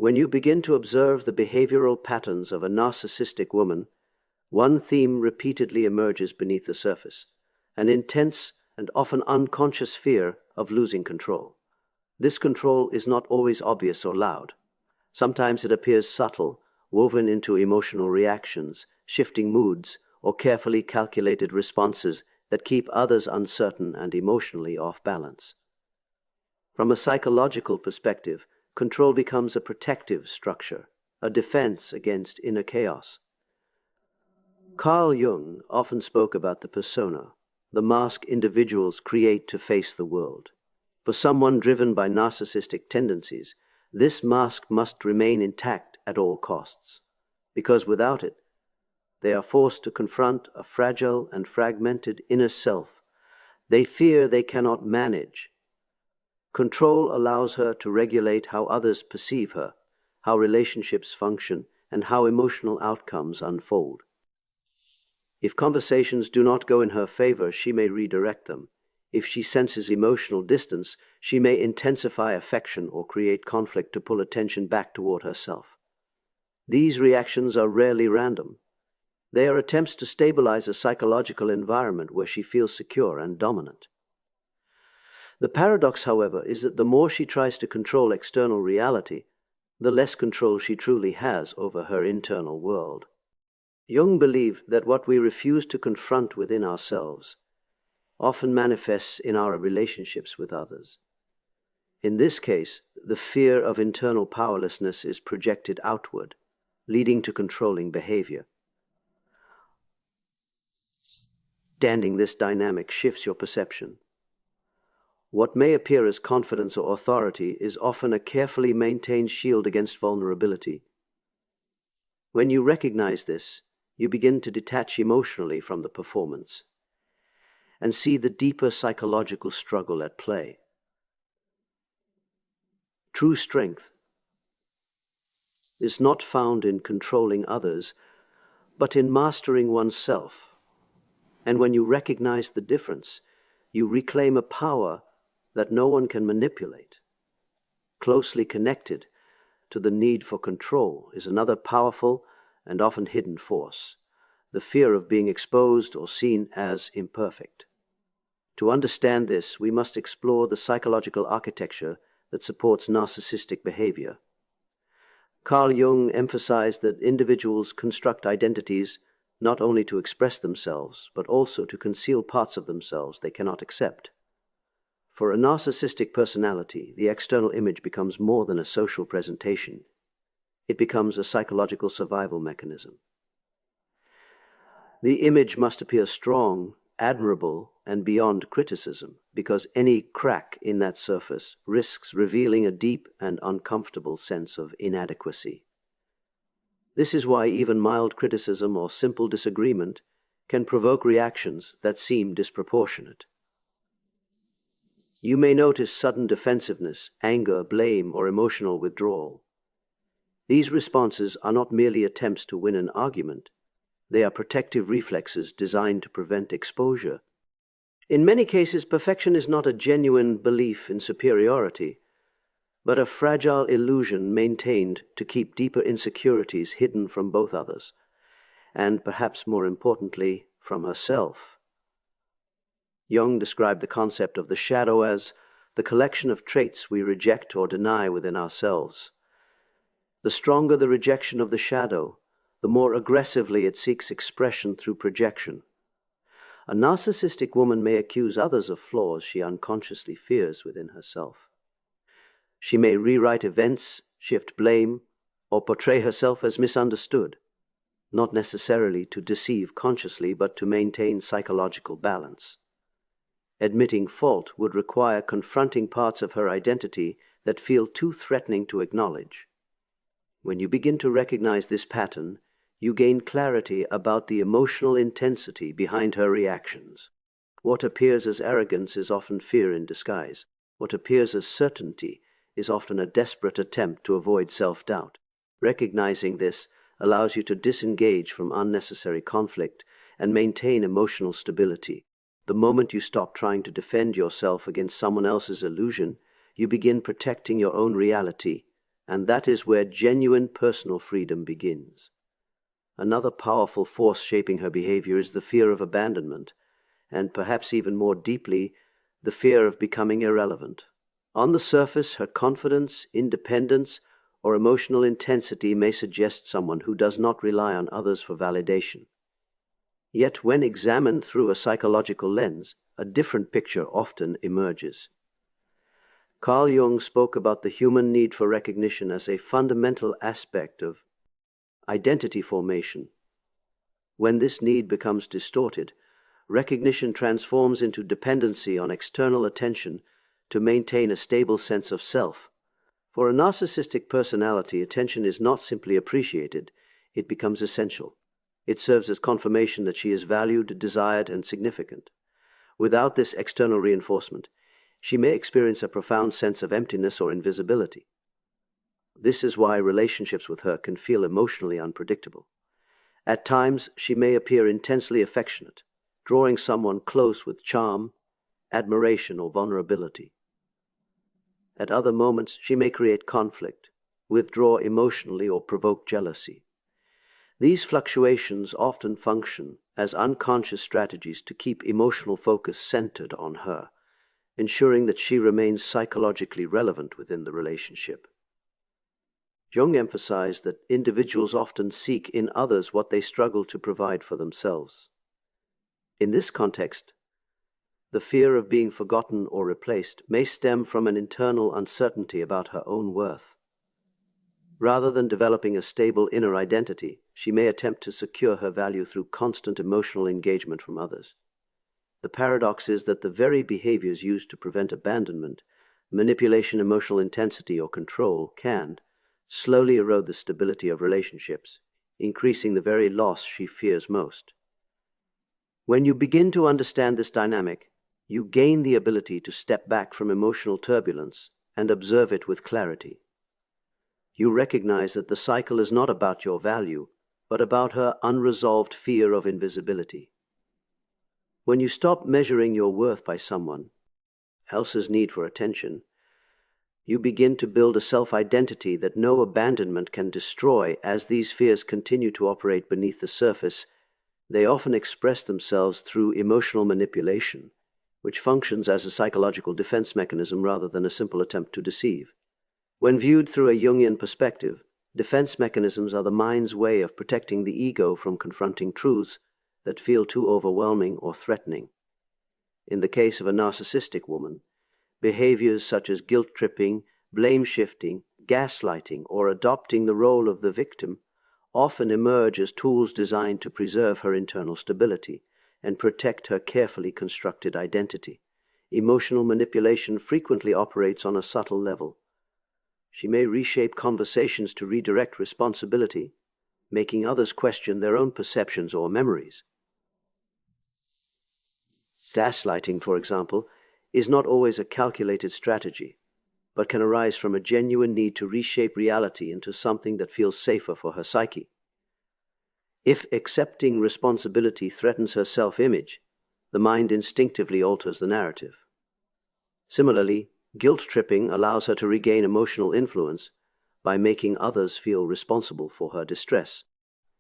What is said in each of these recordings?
When you begin to observe the behavioral patterns of a narcissistic woman, one theme repeatedly emerges beneath the surface: an intense and often unconscious fear of losing control. This control is not always obvious or loud. Sometimes it appears subtle, woven into emotional reactions, shifting moods, or carefully calculated responses that keep others uncertain and emotionally off balance. From a psychological perspective, control becomes a protective structure, a defense against inner chaos. Carl Jung often spoke about the persona, the mask individuals create to face the world. For someone driven by narcissistic tendencies, this mask must remain intact at all costs, because without it, they are forced to confront a fragile and fragmented inner self they fear they cannot manage. Control allows her to regulate how others perceive her, how relationships function, and how emotional outcomes unfold. If conversations do not go in her favor, she may redirect them. If she senses emotional distance, she may intensify affection or create conflict to pull attention back toward herself. These reactions are rarely random. They are attempts to stabilize a psychological environment where she feels secure and dominant. The paradox, however, is that the more she tries to control external reality, the less control she truly has over her internal world. Jung believed that what we refuse to confront within ourselves often manifests in our relationships with others. In this case, the fear of internal powerlessness is projected outward, leading to controlling behavior. Understanding this dynamic shifts your perception. What may appear as confidence or authority is often a carefully maintained shield against vulnerability. When you recognize this, you begin to detach emotionally from the performance and see the deeper psychological struggle at play. True strength is not found in controlling others, but in mastering oneself. And when you recognize the difference, you reclaim a power that no one can manipulate. Closely connected to the need for control is another powerful and often hidden force: the fear of being exposed or seen as imperfect. To understand this, we must explore the psychological architecture that supports narcissistic behavior. Carl Jung emphasized that individuals construct identities not only to express themselves, but also to conceal parts of themselves they cannot accept. For a narcissistic personality, the external image becomes more than a social presentation. It becomes a psychological survival mechanism. The image must appear strong, admirable, and beyond criticism, because any crack in that surface risks revealing a deep and uncomfortable sense of inadequacy. This is why even mild criticism or simple disagreement can provoke reactions that seem disproportionate. You may notice sudden defensiveness, anger, blame, or emotional withdrawal. These responses are not merely attempts to win an argument. They are protective reflexes designed to prevent exposure. In many cases, perfection is not a genuine belief in superiority, but a fragile illusion maintained to keep deeper insecurities hidden from both others, and perhaps more importantly, from herself. Jung described the concept of the shadow as the collection of traits we reject or deny within ourselves. The stronger the rejection of the shadow, the more aggressively it seeks expression through projection. A narcissistic woman may accuse others of flaws she unconsciously fears within herself. She may rewrite events, shift blame, or portray herself as misunderstood, not necessarily to deceive consciously, but to maintain psychological balance. Admitting fault would require confronting parts of her identity that feel too threatening to acknowledge. When you begin to recognize this pattern, you gain clarity about the emotional intensity behind her reactions. What appears as arrogance is often fear in disguise. What appears as certainty is often a desperate attempt to avoid self-doubt. Recognizing this allows you to disengage from unnecessary conflict and maintain emotional stability. The moment you stop trying to defend yourself against someone else's illusion, you begin protecting your own reality and that is where genuine personal freedom begins. Another powerful force shaping her behavior is the fear of abandonment, and perhaps even more deeply, the fear of becoming irrelevant. On the surface, her confidence, independence, or emotional intensity may suggest someone who does not rely on others for validation. Yet when examined through a psychological lens, a different picture often emerges. Carl Jung spoke about the human need for recognition as a fundamental aspect of identity formation. When this need becomes distorted, recognition transforms into dependency on external attention to maintain a stable sense of self. For a narcissistic personality, attention is not simply appreciated, it becomes essential. It serves as confirmation that she is valued, desired, and significant. Without this external reinforcement, she may experience a profound sense of emptiness or invisibility. This is why relationships with her can feel emotionally unpredictable. At times, she may appear intensely affectionate, drawing someone close with charm, admiration, or vulnerability. At other moments, she may create conflict, withdraw emotionally, or provoke jealousy. These fluctuations often function as unconscious strategies to keep emotional focus centered on her, ensuring that she remains psychologically relevant within the relationship. Jung emphasized that individuals often seek in others what they struggle to provide for themselves. In this context, the fear of being forgotten or replaced may stem from an internal uncertainty about her own worth. Rather than developing a stable inner identity, she may attempt to secure her value through constant emotional engagement from others. The paradox is that the very behaviors used to prevent abandonment, manipulation, emotional intensity, or control, can slowly erode the stability of relationships, increasing the very loss she fears most. When you begin to understand this dynamic, you gain the ability to step back from emotional turbulence and observe it with clarity. You recognize that the cycle is not about your value, but about her unresolved fear of invisibility. When you stop measuring your worth by someone else's need for attention, you begin to build a self-identity that no abandonment can destroy. As these fears continue to operate beneath the surface, they often express themselves through emotional manipulation, which functions as a psychological defense mechanism rather than a simple attempt to deceive. When viewed through a Jungian perspective, defense mechanisms are the mind's way of protecting the ego from confronting truths that feel too overwhelming or threatening. In the case of a narcissistic woman, behaviors such as guilt-tripping, blame-shifting, gaslighting, or adopting the role of the victim often emerge as tools designed to preserve her internal stability and protect her carefully constructed identity. Emotional manipulation frequently operates on a subtle level. She may reshape conversations to redirect responsibility, making others question their own perceptions or memories. Gaslighting, for example, is not always a calculated strategy, but can arise from a genuine need to reshape reality into something that feels safer for her psyche. If accepting responsibility threatens her self-image, the mind instinctively alters the narrative. Similarly, guilt-tripping allows her to regain emotional influence by making others feel responsible for her distress,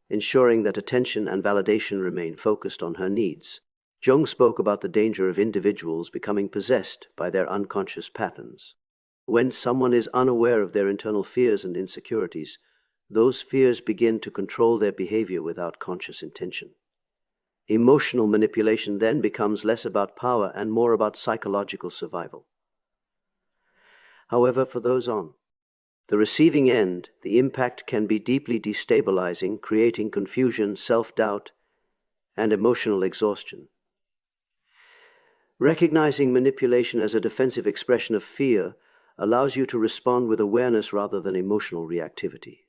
ensuring that attention and validation remain focused on her needs. Jung spoke about the danger of individuals becoming possessed by their unconscious patterns. When someone is unaware of their internal fears and insecurities, those fears begin to control their behavior without conscious intention. Emotional manipulation then becomes less about power and more about psychological survival. However, for those on the receiving end, the impact can be deeply destabilizing, creating confusion, self-doubt, and emotional exhaustion. Recognizing manipulation as a defensive expression of fear allows you to respond with awareness rather than emotional reactivity.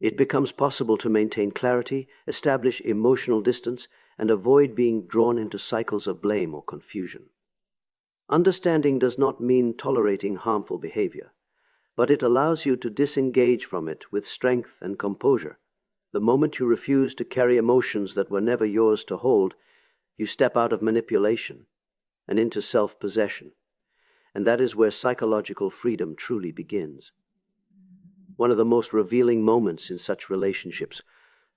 It becomes possible to maintain clarity, establish emotional distance, and avoid being drawn into cycles of blame or confusion. Understanding does not mean tolerating harmful behavior, but it allows you to disengage from it with strength and composure. The moment you refuse to carry emotions that were never yours to hold, you step out of manipulation and into self-possession, and that is where psychological freedom truly begins. One of the most revealing moments in such relationships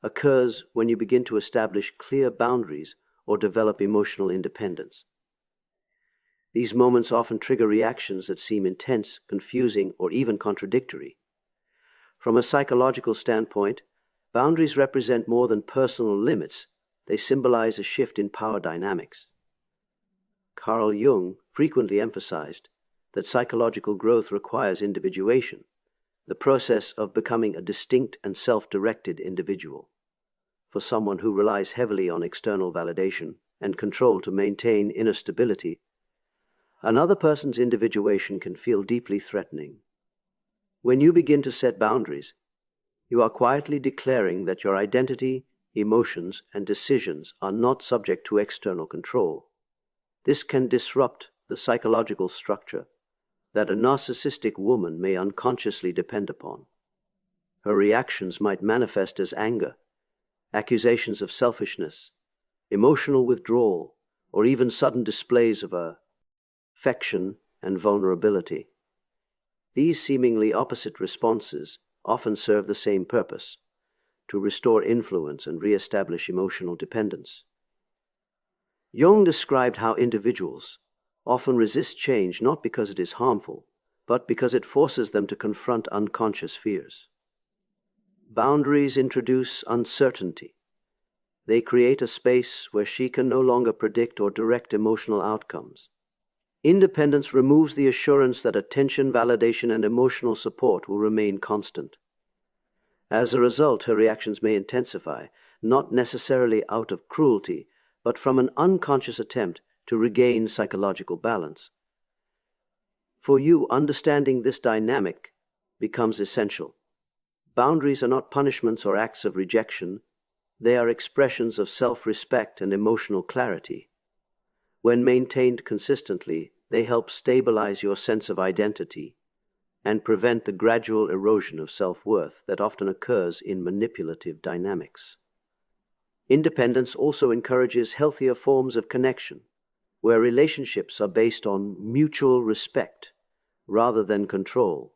occurs when you begin to establish clear boundaries or develop emotional independence. These moments often trigger reactions that seem intense, confusing, or even contradictory. From a psychological standpoint, boundaries represent more than personal limits. They symbolize a shift in power dynamics. Carl Jung frequently emphasized that psychological growth requires individuation, the process of becoming a distinct and self-directed individual. For someone who relies heavily on external validation and control to maintain inner stability, another person's individuation can feel deeply threatening. When you begin to set boundaries, you are quietly declaring that your identity, emotions, and decisions are not subject to external control. This can disrupt the psychological structure that a narcissistic woman may unconsciously depend upon. Her reactions might manifest as anger, accusations of selfishness, emotional withdrawal, or even sudden displays of affection and vulnerability. These seemingly opposite responses often serve the same purpose: to restore influence and re-establish emotional dependence. Jung described how individuals often resist change not because it is harmful, but because it forces them to confront unconscious fears. Boundaries introduce uncertainty. They create a space where she can no longer predict or direct emotional outcomes. Independence removes the assurance that attention, validation, and emotional support will remain constant. As a result, her reactions may intensify, not necessarily out of cruelty, but from an unconscious attempt to regain psychological balance. For you, understanding this dynamic becomes essential. Boundaries are not punishments or acts of rejection. They are expressions of self-respect and emotional clarity. When maintained consistently, they help stabilize your sense of identity and prevent the gradual erosion of self-worth that often occurs in manipulative dynamics. Independence also encourages healthier forms of connection, where relationships are based on mutual respect rather than control.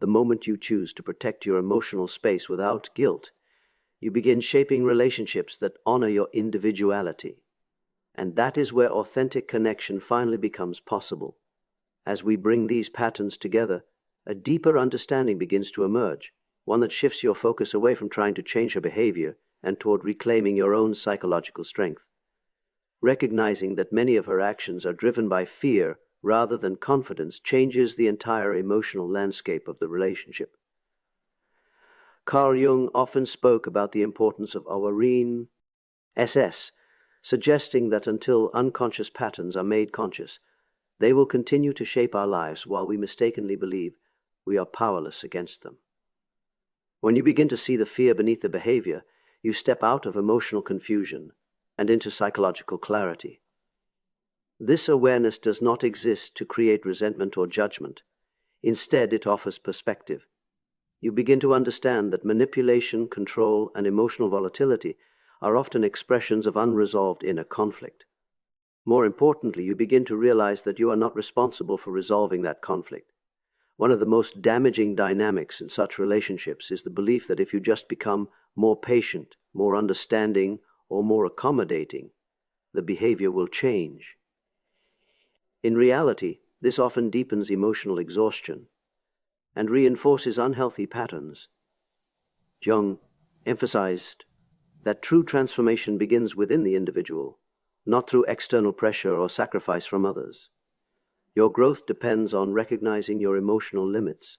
The moment you choose to protect your emotional space without guilt, you begin shaping relationships that honor your individuality. And that is where authentic connection finally becomes possible. As we bring these patterns together, a deeper understanding begins to emerge, one that shifts your focus away from trying to change her behavior and toward reclaiming your own psychological strength. Recognizing that many of her actions are driven by fear rather than confidence changes the entire emotional landscape of the relationship. Carl Jung often spoke about the importance of awareness, suggesting that until unconscious patterns are made conscious, they will continue to shape our lives while we mistakenly believe we are powerless against them. When you begin to see the fear beneath the behavior, you step out of emotional confusion and into psychological clarity. This awareness does not exist to create resentment or judgment. Instead, it offers perspective. You begin to understand that manipulation, control, and emotional volatility are often expressions of unresolved inner conflict. More importantly, you begin to realize that you are not responsible for resolving that conflict. One of the most damaging dynamics in such relationships is the belief that if you just become more patient, more understanding, or more accommodating, the behavior will change. In reality, this often deepens emotional exhaustion and reinforces unhealthy patterns. Jung emphasized that true transformation begins within the individual, not through external pressure or sacrifice from others. Your growth depends on recognizing your emotional limits,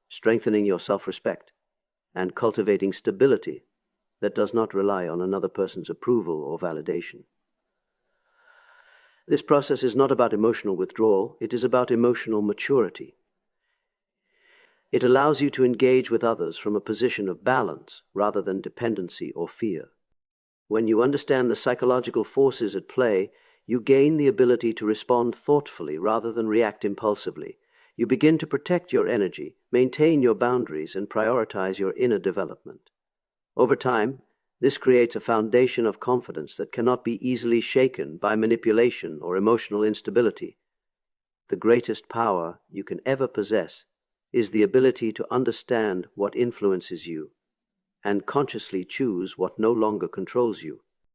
strengthening your self-respect, and cultivating stability that does not rely on another person's approval or validation. This process is not about emotional withdrawal, it is about emotional maturity. It allows you to engage with others from a position of balance rather than dependency or fear. When you understand the psychological forces at play, you gain the ability to respond thoughtfully rather than react impulsively. You begin to protect your energy, maintain your boundaries, and prioritize your inner development. Over time, this creates a foundation of confidence that cannot be easily shaken by manipulation or emotional instability. The greatest power you can ever possess is the ability to understand what influences you and consciously choose what no longer controls you.